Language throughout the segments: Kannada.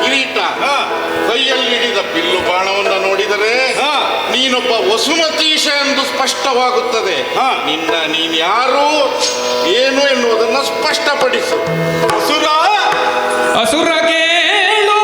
ಕಿರೀಟ, ಕೈಯಲ್ಲಿ ಹಿಡಿದ ಬಿಲ್ಲು ಬಾಣವನ್ನು ನೋಡಿದರೆ ನೀನೊಬ್ಬ ವಸುಮತೀಶ ಎಂದು ಸ್ಪಷ್ಟವಾಗುತ್ತದೆ. ನೀನು ಯಾರು ಏನು ಎನ್ನುವುದನ್ನು ಸ್ಪಷ್ಟಪಡಿಸು. ಅಸುರ ಕೇಳು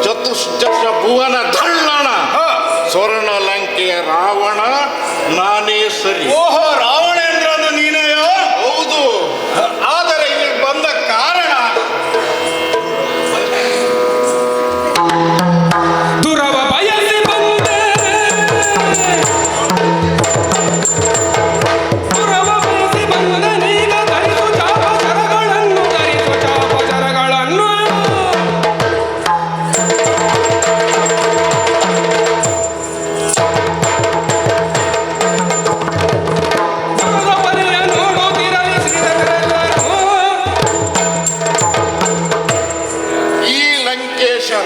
ಚತುಶ್ಚ ಭುವನ ಧಳ್ಳಣ ಸ್ವರ್ಣ ಲಂಕೆಯ ರಾವಣ ನಾನೇ ಸರಿ. ಓಹೋ, ರಾವಣೇಂದ್ರನು ನೀನೆಯೋ? ಹೌದು. ಆದರೆ ಇಲ್ಲಿ ಬಂದ ಕಾರಣ ದುರವ ಬಯಸಿ ಬಂದೆ, ದುರವ ಬಯಸಿ ಬಂದೆ, ನೀಗ ಧರಿಸು ಚಾಪಚರಗಳನ್ನು, ಧರಿಸು ಚಾಪಚರಗಳನ್ನು.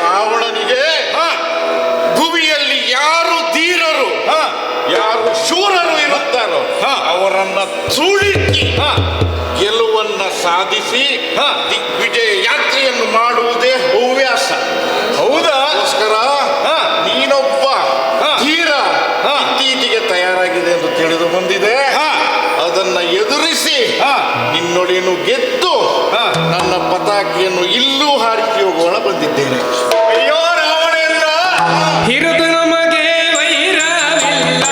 ರಾವಣನಿಗೆ ಭುವಿಯಲ್ಲಿ ಯಾರು ಧೀರರು ಯಾರು ಶೂರರು ಇರುತ್ತಾರೋ ಅವರನ್ನ ಸುಳಿಸಿ ಗೆಲುವನ್ನ ಸಾಧಿಸಿ ದಿಗ್ವಿಜಯ ಯಾತ್ರೆಯನ್ನು ಮಾಡುವುದೇ ಹವ್ಯಾಸ. ಹೌದಾಗೋಸ್ಕರ ನೀನೊಬ್ಬ ಧೀರ ಇತ್ತೀಚೆಗೆ ತಯಾರಾಗಿದೆ ಎಂದು ತಿಳಿದು ಬಂದಿದೆ. ಅದನ್ನ ಎದುರಿಸಿ ನಿನ್ನೊಡೇನು ಗೆದ್ದು ನನ್ನ ಪತಾಕಿಯನ್ನು ಇಲ್ಲೂ ಹಾರಿಸಿ ಹೋಗೋಣ ಬಂದಿದ್ದೇನೆ. ಅಯ್ಯೋ ರಾವಣೇಂದ್ರ, ಹಿರಿದು ನಮಗೆ ವೈರವಿಲ್ಲ,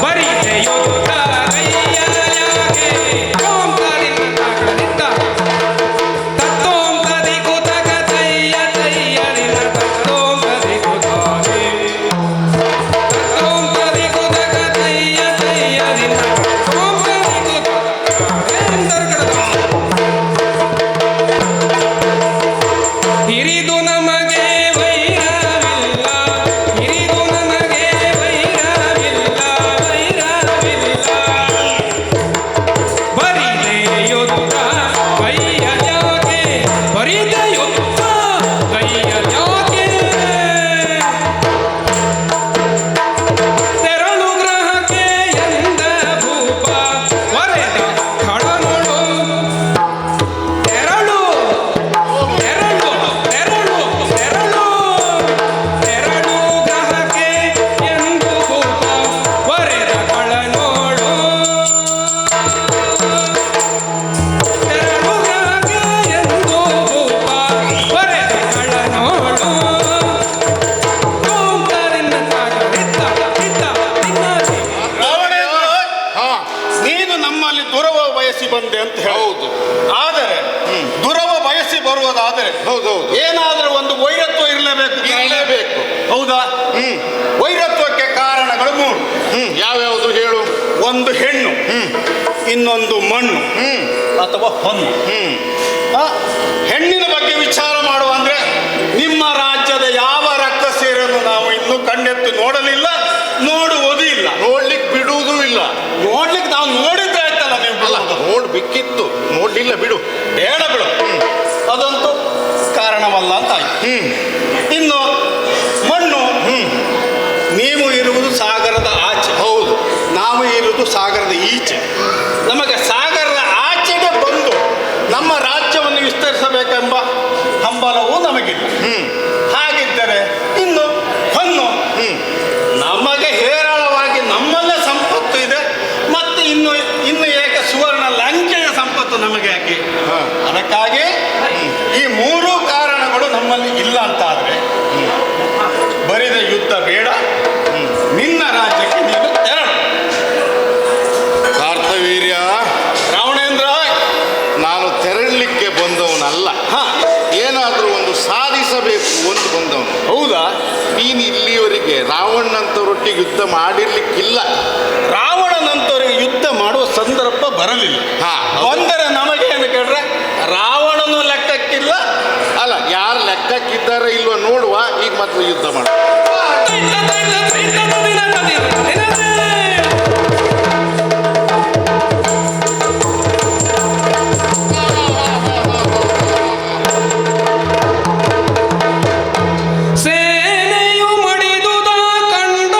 ಬರಿದೆಯುತ್ತ ಕೈಯಾಗೆ ಓಂಕಾರಿನ ತಗಲಿದ್ದ ತತ್ತೋಂಕದಿ ಕುತಕ ತಯ್ಯ ತಯ್ಯರಿನ ತತ್ತೋಂಕದಿ ಕುತಾನೆ, ತತ್ತೋಂಕದಿ ಕುತಕ ತಯ್ಯ ತಯ್ಯರಿನ ತತ್ತೋಂಕದಿ ಕುತಾನೆ ಎಂದರ್ಗಡದ ಹಿರಿದು ನಮಗೆ ಮಣ್ಣು ಅಥವಾ ಹೊನ್ನು. ಆ, ಹೆಣ್ಣಿನ ಬಗ್ಗೆ ವಿಚಾರ ಮಾಡುವ ಅಂದ್ರೆ ನಿಮ್ಮ ರಾಜ್ಯದ ಯಾವ ರಕ್ಕಸೇರನ್ನು ನಾವು ಇನ್ನೂ ಕಣ್ಣೆತ್ತು ನೋಡಲಿಲ್ಲ, ನೋಡುವುದೂ ಇಲ್ಲ. ನೋಡ್ಲಿಕ್ಕೆ ಬಿಡುವುದೂ ಇಲ್ಲ. ನೋಡ್ಲಿಕ್ಕೆ ನಾವು ನೋಡಿದ್ರೆ ಆಯ್ತಲ್ಲ ನೀವು. ಅಲ್ಲ, ನೋಡ್ಬೇಕಿತ್ತು, ನೋಡ್ಲಿಲ್ಲ, ಬಿಡು. ಬೇಡ ಬಿಡು, ಅದಂತೂ ಕಾರಣವಲ್ಲ ಅಂತ ಆಯ್ತು. ಇನ್ನು ಮಣ್ಣು, ನೀವು ಇರುವುದು ಸಾಗರದ ಆಚೆ, ಹೌದು. ನಾವು ಇರುವುದು ಸಾಗರದ ಈಚೆ. ನಮಗೆ ಸಾಗರದ ಆಚೆಗೆ ಬಂದು ನಮ್ಮ ರಾಜ್ಯವನ್ನು ವಿಸ್ತರಿಸಬೇಕೆಂಬ ಹಂಬಲವೂ ನಮಗಿಲ್ಲ. ಹಾಗಿದ್ದರೆ ಇನ್ನು ಹೊನ್ನು, ನಮಗೆ ಹೇರಳವಾಗಿ ನಮ್ಮಲ್ಲೇ ಸಂಪತ್ತು ಇದೆ, ಮತ್ತೆ ಇನ್ನು ಏಕೆ ಸುವರ್ಣ ಲಂಕೆಯ ಸಂಪತ್ತು ನಮಗೆ ಯಾಕೆ? ಅದಕ್ಕಾಗಿ ಈ ಮೂರು ಕಾರಣಗಳು ನಮ್ಮಲ್ಲಿ ಇಲ್ಲ ಅಂತಾದ್ರೆ ಬರಿದ ಯುದ್ಧ ಬೇಡ, ನಿನ್ನ ರಾಜ್ಯಕ್ಕೆ ನೀನು ತೆರಳು. ಕಾರ್ತವೀರ್ಯ, ರಾವಣೇಂದ್ರ, ನಾನು ತೆರಳಲಿಕ್ಕೆ ಬಂದವನಲ್ಲ. ಏನಾದರೂ ಒಂದು ಸಾಧಿಸಬೇಕು ಅಂತ ಬಂದವನು. ಹೌದಾ? ನೀನು ಇಲ್ಲಿಯವರೆಗೆ ರಾವಣನಂತವರೊಟ್ಟಿಗೆ ಯುದ್ಧ ಮಾಡಿರ್ಲಿಕ್ಕಿಲ್ಲ. ರಾವಣನಂತವರಿಗೆ ಯುದ್ಧ ಮಾಡುವ ಸಂದರ್ಭ ಬರಲಿಲ್ಲ. ಬಂದರೆ ನಮಗೇನು ಕೇಳ್ರೆ ರಾವಣನು ಲೆಕ್ಕಕ್ಕಿಲ್ಲ. ಅಲ್ಲ, ಯಾರು ಲೆಕ್ಕಕ್ಕಿದ್ದಾರೆ ಇಲ್ವ ನೋಡುವ. ಈಗ ಮಾತ್ರ ಯುದ್ಧ ಮಾಡ. ಸೇನೆಯು ಮಡಿದುದ ಕಂಡ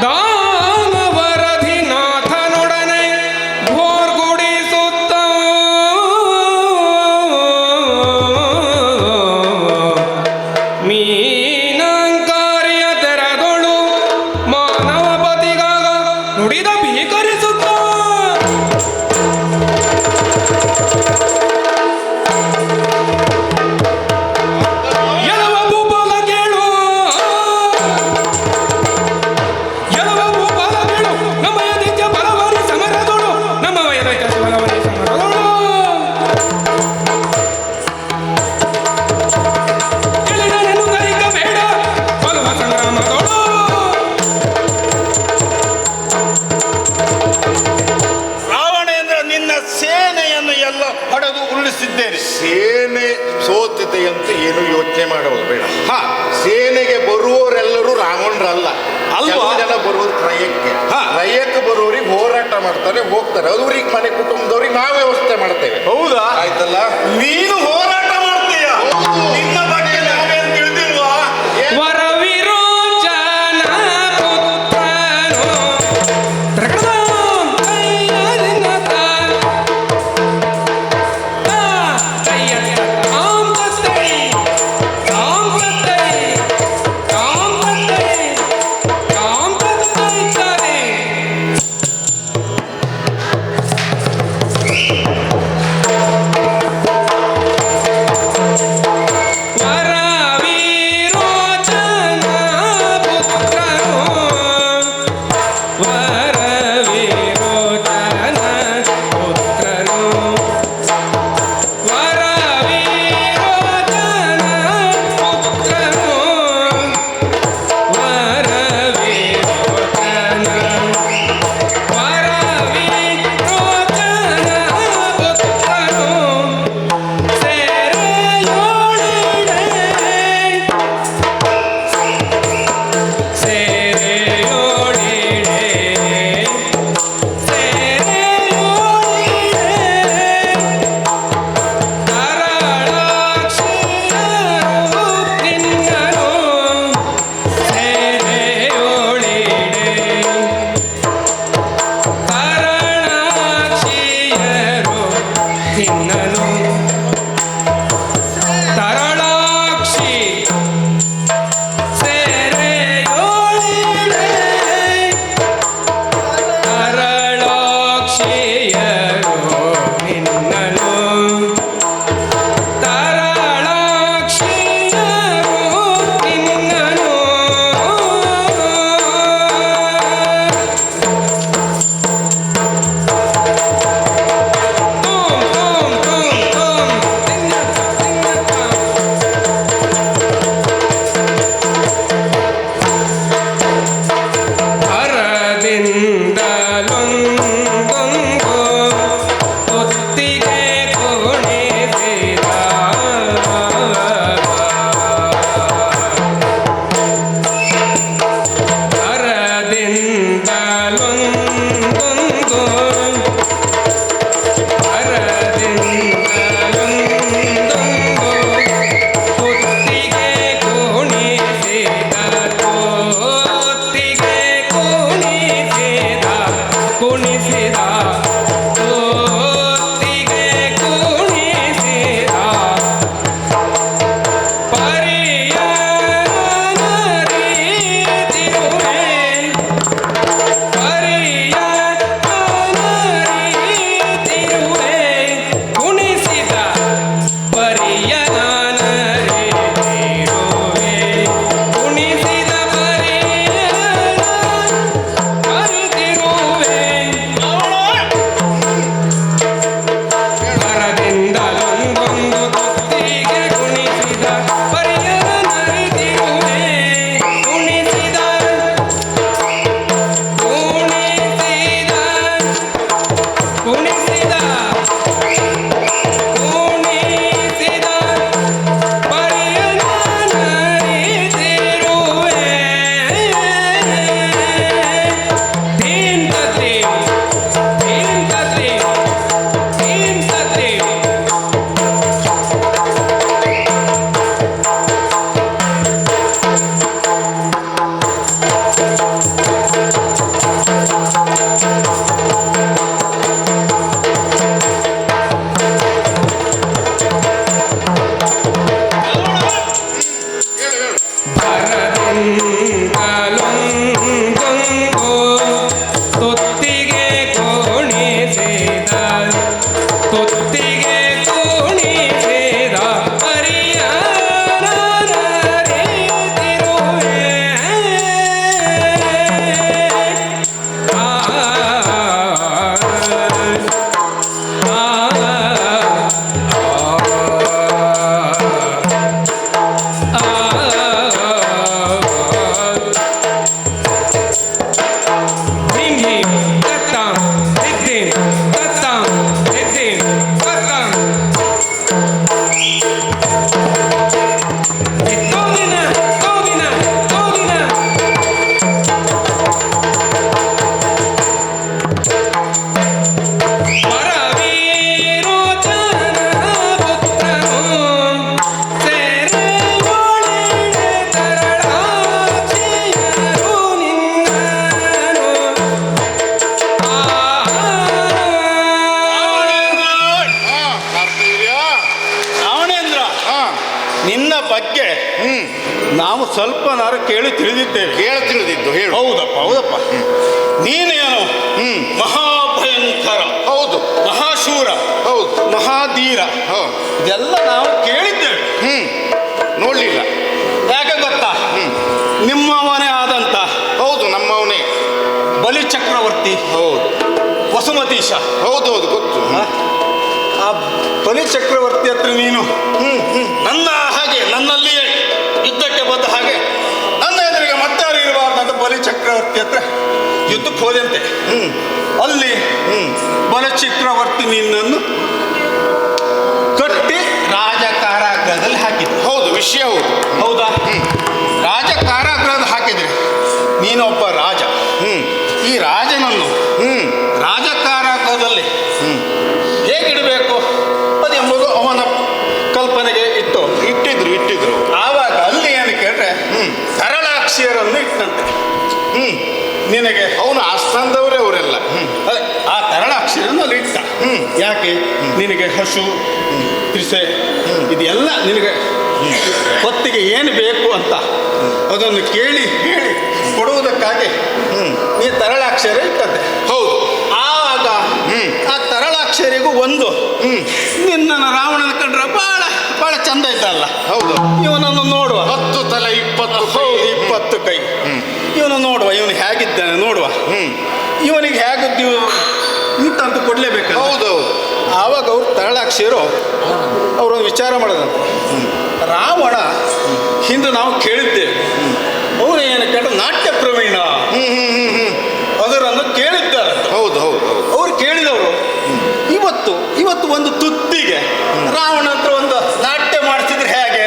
ದಾನವರಧಿನಾಥನೊಡನೆ ಘೋರ್ಗುಡಿಸುತ್ತ ಮೀನಾಂಕಾರಿಯ ತೆರದೊಳು ಮಾನವ ಪತಿಗಾಗ ನುಡಿದ ಭೀಕರಿಸುತ್ತ ಎಲವ ಭೂಪಾಲ ಕೇಳು, ಎಲವ ಭೂಪಾಲ ಕೇಳು, ನಮ್ಮ ಯದಿತ್ಯ ಬಲವರಿ ಸಮರದೊಳು, ನಮ್ಮ ವೈರೈಕ ಬಲವರಿ ಸಮರದೊಳು ಎಲಿದನೆನು ಗೈಕ ಬೇಡ ಬಲವ ಸಂಗ್ರಾಮದೊಳು. ರಾವಣೇಂದ್ರ, ನಿನ್ನ ಸೇನೆಯನ್ನು ಎಲ್ಲ ಹೊಡೆದು ಉರುಳಿಸಿದ್ದೇನೆ. ಸೇನೆ ಸೋತಿದೆ ಅಂತ ಏನು ಯೋಚನೆ ಮಾಡೋದು ಬೇಡ. ಸೇನೆಗೆ ಬರುವವರೆಲ್ಲರೂ ರಾವಣರಲ್ಲ. ಅಲ್ವಾ? ಕೆಲವು ಜನ ಬರುವುದು ಕ್ರಯಕ್ಕೆ. ಹಾ. ಕ್ರಯಕ್ಕೆ ಬರುವವರಿಗೆ ಹೋರಾಟ ಮಾಡ್ತಾರೆ, ಹೋಗ್ತಾರೆ. ಅವ್ರಿಗೆ ಮನೆ ಕುಟುಂಬದವ್ರಿಗೆ ನಾವು ವ್ಯವಸ್ಥೆ ಮಾಡ್ತೇವೆ. ಹೌದಾ? ಆಯ್ತಲ್ಲ? ನೀನು ಹೋರಾಟ ಮಾಡ್ತೀಯ. ನಿನ್ನ ಬಗ್ಗೆ ನಾವೇನು ತಿಳಿದಿಲ್ವಾ? ವರವಿರೋಚನ ಪುತ್ರನು ತ್ರಕಟಾಂ ಕೈಯರಿನತ ಕೈಯರಿನತಾಂ ತತ್ತೈ ತಾಂ ತತ್ತೈ ತಾಂ ತತ್ತೈ ತಾಂ ತತ್ತೈ ತಾರೆ. ನಾವು ಸ್ವಲ್ಪನಾರು ಕೇಳಿ ತಿಳಿದಿದ್ದೇವೆ. ಕೇಳ ತಿಳಿದಿದ್ದು ಹೇಳು. ಹೌದಪ್ಪ ಹೌದಪ್ಪ. ನೀನೇನು ಮಹಾಭಯಂಕರ, ಹೌದು, ಮಹಾಶೂರ, ಹೌದು, ಮಹಾಧೀರ, ಹೌದು. ಇದೆಲ್ಲ ನಾವು ಕೇಳಿದ್ದೇವೆ. ನೋಡ್ಲಿಲ್ಲ. ಯಾಕೆ ಗೊತ್ತಾ? ನಿಮ್ಮವನೇ ಆದಂತ, ಹೌದು, ನಮ್ಮವನೇ ಬಲಿ ಚಕ್ರವರ್ತಿ, ಹೌದು, ವಸುಮತೀಶ, ಹೌದೌದು, ಗೊತ್ತು. ಆ ಬಲಿ ಚಕ್ರವರ್ತಿ ಹತ್ರ ನೀನು ನನ್ನ ಹಾಗೆ ನನ್ನಲ್ಲಿಯೇ ಯುದ್ಧಕ್ಕೆ ಬಂದ ಹಾಗೆ ನನ್ನ ಎದುರಿಗೆ ಮತ್ತಾರು ಇರಬಾರ್ದಂತ ಬಲಿ ಚಕ್ರವರ್ತಿ ಹತ್ರ ಯುದ್ಧಕ್ಕೆ ಹೋದಂತೆ. ಅಲ್ಲಿ ಬಲಿ ಚಕ್ರವರ್ತಿ ನಿನ್ನನ್ನು ಕಟ್ಟಿ ರಾಜ ಕಾರಾಗೃಹದಲ್ಲಿ ಹಾಕಿದ್ರು. ಹೌದು, ವಿಷಯ ಹೌದು. ಹೌದಾ? ರಾಜ ಕಾರಾಗೃಹದಲ್ಲಿ ಹಾಕಿದ್ರೆ ನೀನೊಬ್ಬ ರಾಜ. ಈ ರಾಜನನ್ನು ರಾಜ ಕಾರಾಗೃಹದಲ್ಲಿ ಹೇಗಿಡಬೇಕು ಅದೆಂಬುದು ಅವನ ಕಲ್ಪನೆಗೆ ಇಟ್ಟಿದ್ರು. ಆವಾಗ ಅಲ್ಲಿ ಏನು ಕೇಳ್ರೆ ತರಳಾಕ್ಷಿಯರನ್ನು ಇಟ್ಟಂತೆ. ನಿನಗೆ ಅವನು ಆಸ್ಥಾನದವರೇ ಅವರೆಲ್ಲ. ಅದೇ ಆ ತರಳಾಕ್ಷಿಯರನ್ನು ಅಲ್ಲಿ ಇಟ್ಟ. ಯಾಕೆ? ನಿನಗೆ ಹಸು ತ್ರಿಸೆ ಇದೆಲ್ಲ ನಿನಗೆ ಹೊತ್ತಿಗೆ ಏನು ಬೇಕು ಅಂತ ಅದನ್ನು ಕೇಳಿ ಹೇಳಿ ಕೊಡುವುದಕ್ಕಾಗಿ ನೀ ತರಳಾಕ್ಷರ ಇಟ್ಟಂತೆ. ಹೌದು. ಆವಾಗ ಆ ತರಳಾಕ್ಷರಿಗೂ ಒಂದು ನಿನ್ನನ್ನು ರಾವಣನ ಕಂಡ್ರೆ ಬಹಳ ಬಹಳ ಚಂದ ಇದ್ದಲ್ಲ. ಹೌದು. ಇವನನ್ನು ನೋಡುವ. 10 ತಲೆ 20 ಹೌದು, 20 ಕೈ. ಇವನು ನೋಡುವ, ಇವನು ಹೇಗಿದ್ದಾನೆ ನೋಡುವ. ಇವನಿಗೆ ಹೇಗಿದ್ದು ಇಂತಂತೂ ಕೊಡ್ಲೇಬೇಕಲ್ಲ. ಹೌದೌದು. ಆವಾಗ ಅವ್ರು ತರಳಾಕ್ಷರು ಅವರೊಂದು ವಿಚಾರ ಮಾಡೋದಂತ. ರಾವಣ ಹಿಂದೆ ನಾವು ಕೇಳಿದ್ದೇವೆ, ಅವನು ಏನು ಕೇಳ ನಾಟ್ಯ ಪ್ರವೀಣ ಅದರನ್ನು ಕೇಳಿದ್ದಾರೆ. ಹೌದು ಹೌದು ಹೌದು. ಅವ್ರು ಕೇಳಿದವರು ಇವತ್ತು ಒಂದು ತುತ್ತಿಗೆ ರಾವಣ ಹತ್ರ ಒಂದು ನಾಟ್ಯ ಮಾಡಿಸಿದ್ರೆ ಹೇಗೆ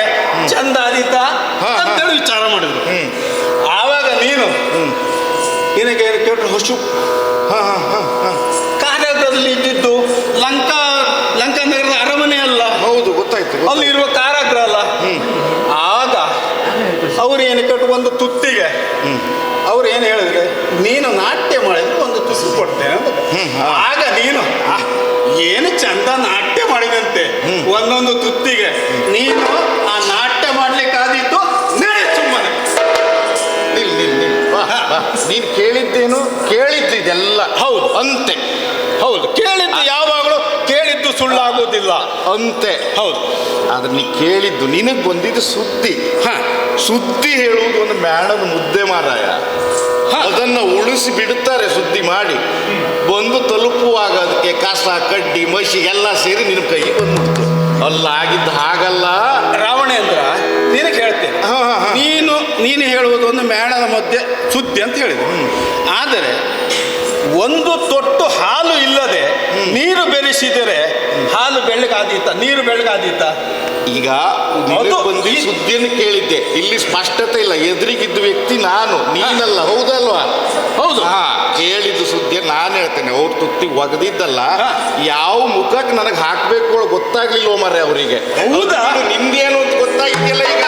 ಚಂದ ಆದೀತ ಅಂತೇಳಿ ವಿಚಾರ ಮಾಡಿದ್ರು. ಆವಾಗ ನೀನು ನಿನಗೆ ಕೇಳಿದ್ರೆ ಹಸು ಕಾರಾಗೃಹದಲ್ಲಿ ಇದ್ದಿದ್ದು ಲಂಕಾ ನಗರದ ಅರಮನೆ ಅಲ್ಲ. ಹೌದು, ಗೊತ್ತಾಯ್ತು. ಅಲ್ಲಿ ಇರುವ ಕಾರಾಗೃಹ ಅಲ್ಲ. ಆಗ ಅವ್ರು ಏನು ಕೇಳಿದ್ರು ಒಂದು ತುತ್ತಿಗೆ ಅವ್ರು ಏನು ಹೇಳಿದ್ರೆ ನೀನು ನಾಟ್ಯ ಮಾಡಿದ್ರೆ ಒಂದು ತುತ್ತು ಕೊಡ್ತೇನೆ ಅಂತ. ಆಗ ನೀನು ಏನು ಚಂದ ನಾಟ್ಯ ಮಾಡಿದಂತೆ ಒಂದೊಂದು ತುತ್ತಿಗೆ ನೀನು ಆ ನಾಟ್ಯ ಮಾಡ್ಲಿಕ್ಕಾದೀತು. ಸುಮ್ಮನೆ ನೀನು ಕೇಳಿದ್ದಿದೆಲ್ಲ ಹೌದು ಅಂತೆ. ಹೌದು, ಕೇಳಿದ್ದು ಯಾವಾಗಲೂ ಕೇಳಿದ್ದು ಸುಳ್ಳಾಗುವುದಿಲ್ಲ ಅಂತೆ. ಹೌದು. ಆದ್ರೆ ನೀ ಕೇಳಿದ್ದು ನಿನಗೆ ಬಂದಿದ್ದು ಸುದ್ದಿ. ಸುದ್ದಿ ಹೇಳುವುದು ಒಂದು ಮೇಣದ ಮುದ್ದೆ ಮಾರಾಯ. ಅದನ್ನು ಉಳಿಸಿ ಬಿಡುತ್ತಾರೆ ಸುದ್ದಿ ಮಾಡಿ. ಬಂದು ತಲುಪುವಾಗ ಅದಕ್ಕೆ ಕಸ ಕಡ್ಡಿ ಮಸಿ ಎಲ್ಲ ಸೇರಿ ನಿನ್ನ ಕೈಗೆ ಬಂದ್ಬಿಡ್ತು. ಅಲ್ಲ ಆಗಿದ್ದು ಹಾಗಲ್ಲ ರಾವಣೇಂದ್ರ. ನಿನಗೆ ಹೇಳ್ತೇನೆ, ನೀನು ಹೇಳುವುದು ಒಂದು ಮೇಣದ ಮಧ್ಯೆ ಸುದ್ದಿ ಅಂತ ಹೇಳಿದೆ. ಆದರೆ ಒಂದು ತೊಟ್ಟು ಹಾಲು ಇಲ್ಲದೆ ನೀರು ಬೆರೆಸಿದರೆ ಹಾಲು ಬೆಳ್ಳಗಾದೀತ, ನೀರು ಬೆಳ್ಳಗಾದೀತ. ಈಗ ಬಂದು ಸುದ್ದಿಯನ್ನು ಕೇಳಿದ್ದೆ. ಇಲ್ಲಿ ಸ್ಪಷ್ಟತೆ ಇಲ್ಲ. ಎದುರಿಗಿದ್ದ ವ್ಯಕ್ತಿ ನಾನು, ನೀನಲ್ಲ. ಹೌದಲ್ವಾ? ಹೌದು. ಕೇಳಿದ್ದು ಸುದ್ದಿ ನಾನು ಹೇಳ್ತೇನೆ. ಅವ್ರು ತುತ್ತಿ ಒಗದಿದ್ದಲ್ಲ, ಯಾವ ಮುಖಕ್ಕೆ ನನಗೆ ಹಾಕ್ಬೇಕು ಗೊತ್ತಾಗ್ಲಿಲ್ವ ಮರ್ರೆ ಅವರಿಗೆ. ಹೌದಾ? ನಿಮ್ದೇನು ಅಂತ ಗೊತ್ತಾಗಿದ್ಯಲ್ಲ ಈಗ.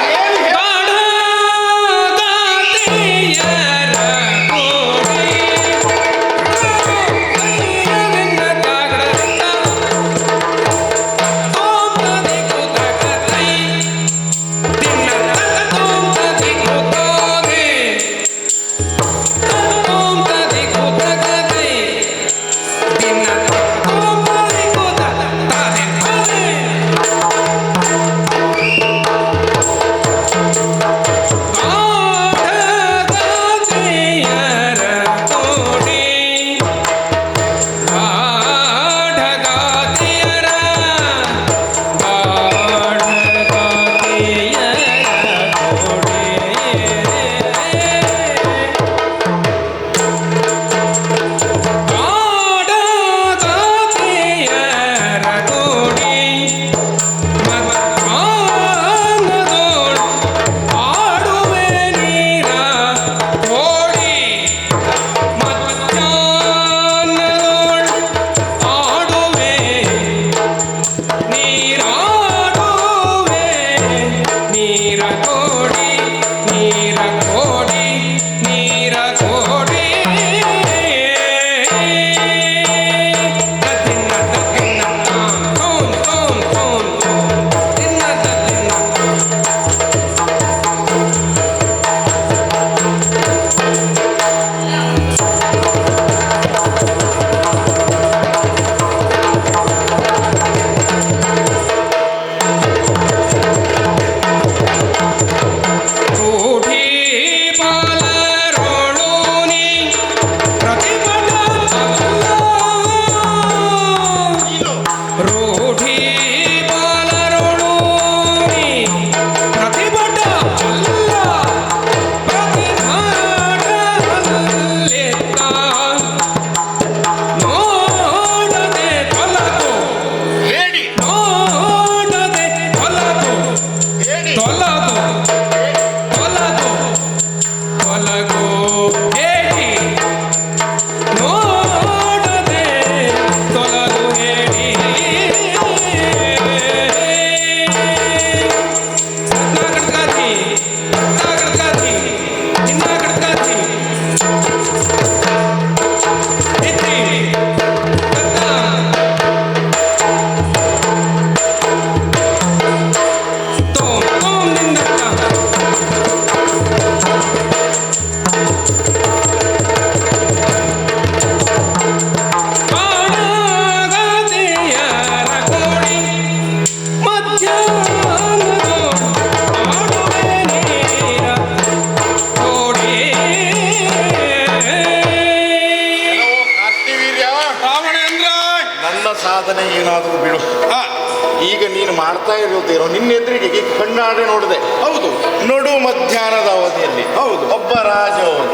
ಇರುವುದೇನೋ ನಿನ್ನ ಎದುರಿಗೆ ಈಗ ಕಣ್ಣಾಡಿ ನೋಡಿದೆ. ಹೌದು, ನಡು ಮಧ್ಯಾಹ್ನದ ಅವಧಿಯಲ್ಲಿ ಹೌದು. ಒಬ್ಬ ರಾಜ ಅವನು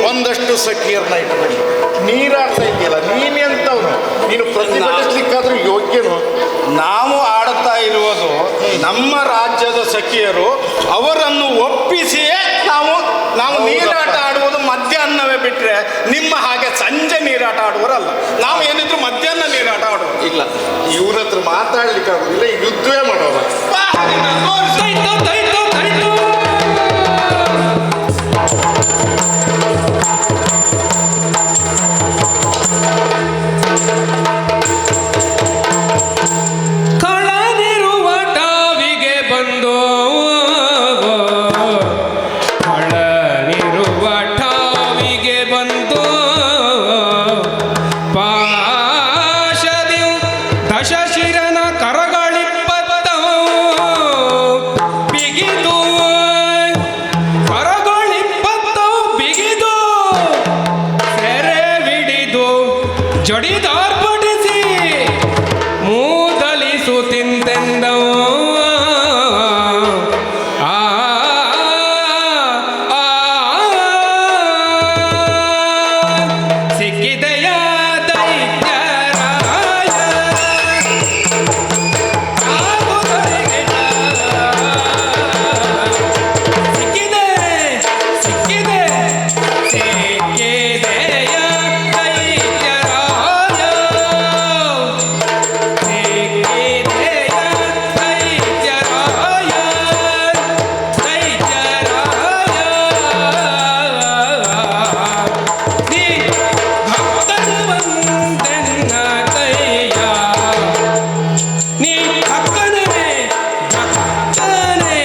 ಒಂದಷ್ಟು ಸಖಿಯರನ್ನ ಇಟ್ಕೊಂಡು ನೀರಾಡ್ತಾ ಇದೆಯಲ್ಲ, ನೀನೆಂತವನು? ನೀನು ಪ್ರತಿಭಟಿಸ್ಲಿಕ್ಕಾದ್ರೂ ಯೋಗ್ಯನು? ನಾವು ಆಡುತ್ತಾ ಇರುವುದು ನಮ್ಮ ರಾಜ್ಯದ ಸಖಿಯರು, ಅವರನ್ನು ಒಪ್ಪಿಸಿಯೇ ನಾವು ಹೌದಪ್ಪ. ನೀರಾಟ ಆಡುವುದು ಮಧ್ಯಾಹ್ನವೇ ಬಿಟ್ರೆ ನಿಮ್ಮ ಹಾಗೆ ಸಂಜೆ ನೀರಾಟ ಆಡುವರಲ್ಲ. ನಾವು ಏನಿದ್ರು ಮಧ್ಯಾಹ್ನ ನೀರಾಟ ಆಡುವರು. ಇಲ್ಲ, ಇವ್ರ ಹತ್ರ ಮಾತಾಡ್ಲಿಕ್ಕಾಗುದಿಲ್ಲ, ಯುದ್ಧವೇ ಮಾಡೋರು. ತೈತು ತೈತು ತೈತು ಕಳನಿರುವ ಟಾವಿಗೆ ಬಂದು ಕಳನಿರುವ ಟಾವಿಗೆ ಬಂದು ಪಾಶದಿ ದಶಶಿರನ ಕರಗಳಿಪ್ಪತ್ತವು ಬಿಗಿದು ಕರಗಳಿಪ್ಪತ್ತವು ಬಿಗಿದು ಸೆರೆ ಬಿಡಿದು ಜಡಿದಾರ್ಪಡಿಸಿ ಮೂದಲಿಸು ತಿಂತೆಂದವು. ಆ ಸಿಕ್ಕಿದೆಯ ದೈತ್ಯರಾಯ ಸಿಕ್ಕಿದೆ ಸಿಕ್ಕಿದೆ ಸಿಕ್ಕಿದೆಯ ದೈತ್ಯರಾಯ ಸಿಕ್ಕಿದೆಯ ದೈತ್ಯರಾಯ ದೈತ್ಯರಾಯ ನೀ ಭಕ್ತನು ಬಂದೆನ್ನ ಕೈಯ ನೀ ಭಕ್ತನೇ ಭಕ್ತನೇ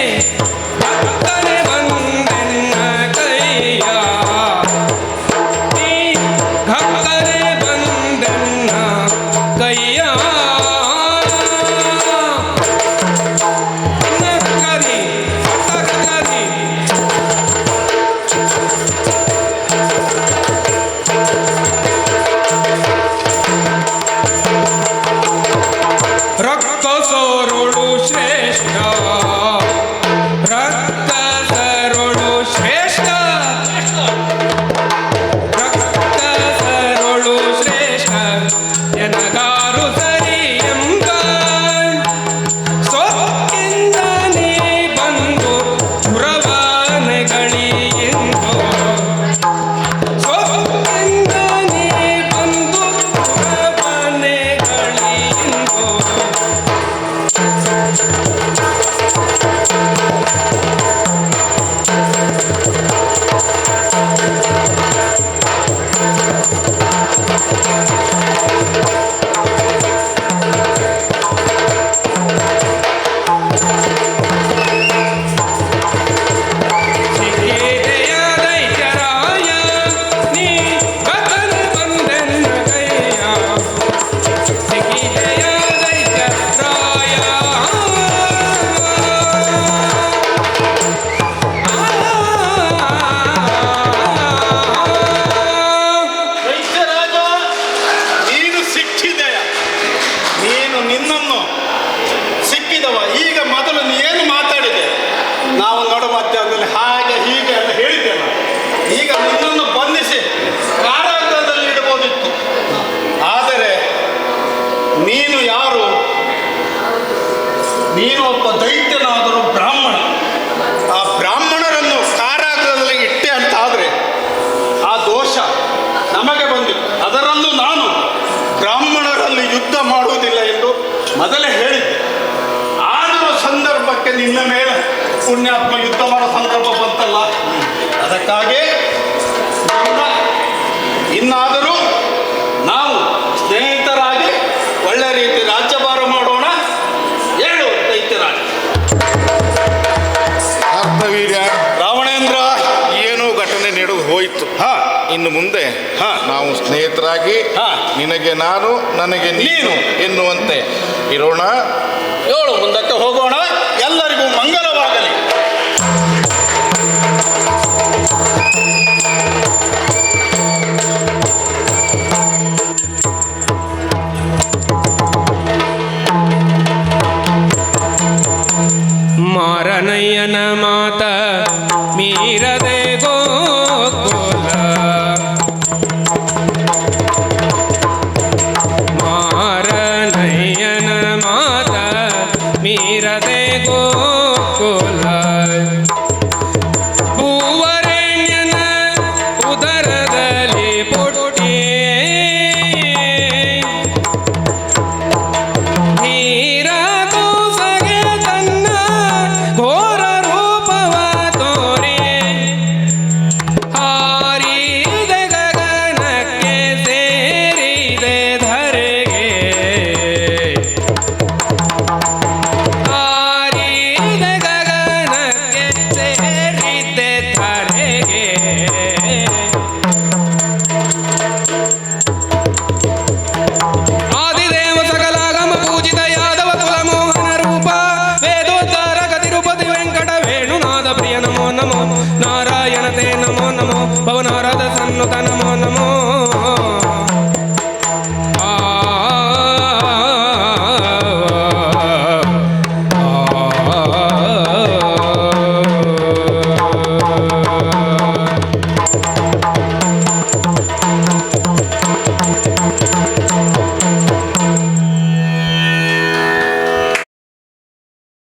ಭಕ್ತನೇ ಬಂದೆನ್ನ ಕೈಯ ನೀ ಭಕ್ತನೇ ಬಂದೆನ್ನ ಕೈಯ ನಕ್ಕರಿ ಸತ್ತಕ್ಕರಿ ರಕ್ತ ಸೋರುಳು ಶ್ರೇಷ್ಠ ರಕ್ತ ಸರುಳು ಶ್ರೇಷ್ಠ ರಕ್ತ ಸರುಳು ಶ್ರೇಷ್ಠ ಎನಗಾರು ಸರಿ ಎಂಬ ಸೊಕ್ಕಿಂದ ನೀ ಬಂದು ಪುರವಾನೆಗಳಿಂದು ಸೊಕ್ಕಿಂದ ನೀ ಬಂದು ಪುರವಾನೆಗಳಿಂದು ಸಿಕ್ಕಿದೆಯ ದೈತ್ಯರಾಯ ನೀ ಭಕ್ತನ ಬಂದೆನ್ನ ಕೈಯ ಸಿಕ್ಕಿದೆಯ ದೈತ್ಯರಾಯ ದೈತ್ಯರಾಜ, ನೀನು ಸಿಕ್ಕಿದೆಯ, ನೀನು ನಿನ್ನನ್ನು ಸಿಕ್ಕಿದವ. ಈಗ ಮೊದಲು ನೀನು ಮಾತಾಡಿದೆ, ನಾವು ನಡು ಮಧ್ಯಾಹ್ನದಲ್ಲಿ ಹಾಗೆ ಹೀಗೆ ಎಲ್ಲ ಹೇಳಿದ್ದೆಲ್ಲ. ಈಗ ನಿನ್ನನ್ನು ಬಂಧಿಸಿ ಕಾರಾಗೃಹದಲ್ಲಿ ಇಡಬಹುದಿತ್ತು. ಆದರೆ ನೀನು ಯಾರು? ನೀನು ಒಬ್ಬ ದೈತ್ಯನಾದರೂ ಬ್ರಾಹ್ಮಣ. ಆ ಬ್ರಾಹ್ಮಣರನ್ನು ಕಾರಾಗೃಹದಲ್ಲಿ ಇಟ್ಟೆ ಅಂತಾದರೆ ಆ ದೋಷ ನಮಗೆ ಬಂದಿತ್ತು. ಅದರಲ್ಲೂ ನಾನು ಬ್ರಾಹ್ಮಣರಲ್ಲಿ ಯುದ್ಧ ಮಾಡುವುದಿಲ್ಲ ಎಂದು ಮೊದಲೇ ಹೇಳಿದ್ದೆ. ಆದರೂ ಸಂದರ್ಭಕ್ಕೆ ನಿನ್ನ ಮೇಲೆ ಪುಣ್ಯಾತ್ಮ ಯುದ್ಧ ಮಾಡೋ ಸಂದರ್ಭ ಬಂತಲ್ಲ, ಅದಕ್ಕಾಗಿ ಇನ್ನಾದರೂ ನಾವು ಸ್ನೇಹಿತರಾಗಿ ಒಳ್ಳೆ ರೀತಿ ರಾಜ್ಯಭಾರ ಮಾಡೋಣ. ಹೇಳು ದೈತ್ಯರಾಜ. ಅರ್ಥವೀರ್ಯ ರಾವಣೇಂದ್ರ, ಏನೋ ಘಟನೆ ನಡೆದು ಹೋಯಿತು. ಹಾ, ಇನ್ನು ಮುಂದೆ ಹಾ. ನಾವು ಸ್ನೇಹಿತರಾಗಿ ಹಾ. ನಿನಗೆ ನಾನು ನನಗೆ ನೀನು ಎನ್ನುವಂತೆ ಇರೋಣ. ಹೇಳು, ಮುಂದಕ್ಕೆ ಹೋಗೋಣ. ಎಲ್ಲರಿಗೂ ಮಂಗಲವಾಗಲಿ. ಮೀರದೆ ಗೋಕುಲ ಮಾರನಯ್ಯನ ಮಾತ ಮೀರದೆ ಗೋಕುಲ ಭೂವರೆಣ್ಯನ ಉದರದಲ್ಲಿ ಪುಟ್ಟಿ ಧೀರ ಕೂಸಗೆ ತನ್ನ ಘೋರ ರೂಪವ ತೋರಿ ಹಾರಿದೆ ಗಗನಕ್ಕೆ ಸೇರಿದೆ ಧರೆಗೆ ಹಾರಿದೆ ಗಗನಕ್ಕೆ ಸೇರಿದೆ ಧರೆಗೆ ಆದಿದೇವ ಸಕಲಾಗಮ ಪೂಜಿತ ಯಾದವ ಕುಲ ಮೋಹನ ರೂಪ ವೇದೋದ್ಧಾರ ಗತಿರುಪತಿ ವೆಂಕಟ ವೇಣುನಾದ ಪ್ರಿಯ ನಮೋ ನಮೋ ನಾರಾಯಣ ತೇ ನಮೋ ನಮೋ ಭವನಾರದ ಸನ್ನುತ ನಮೋ ನಮೋ